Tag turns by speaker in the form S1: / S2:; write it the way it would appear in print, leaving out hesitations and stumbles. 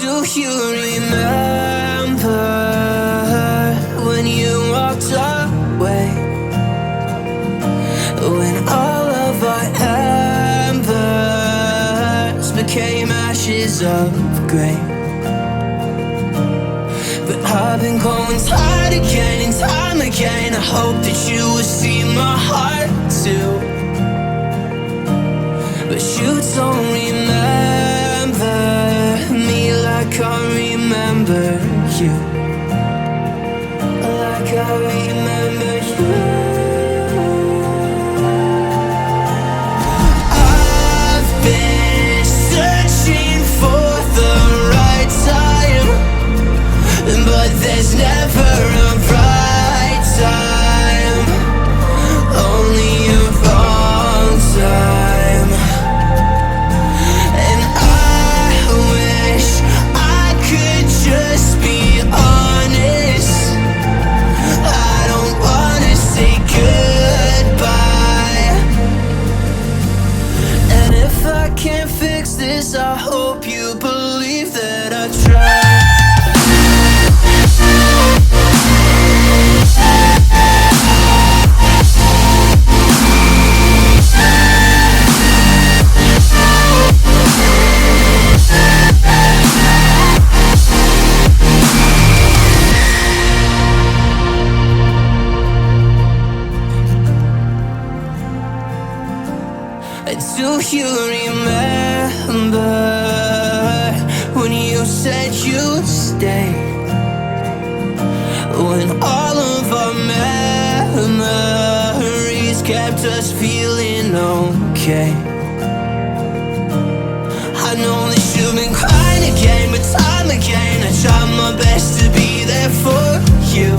S1: Do you remember when you walked away? When all of our embers became ashes of grey. But I've been going time again and time again. I hope that you will see my heart too. But you don't remember me like I remember you. Like I remember you. I've been searching for the right time, but there's never a right time, only a wrong time. And I wish I could just be honest. I don't wanna say goodbye. And if I can't fix this, I hope you believe that I tried. Do you remember when you said you'd stay? When all of our memories kept us feeling okay. I know that you've been crying again, but time again I tried my best to be there for you.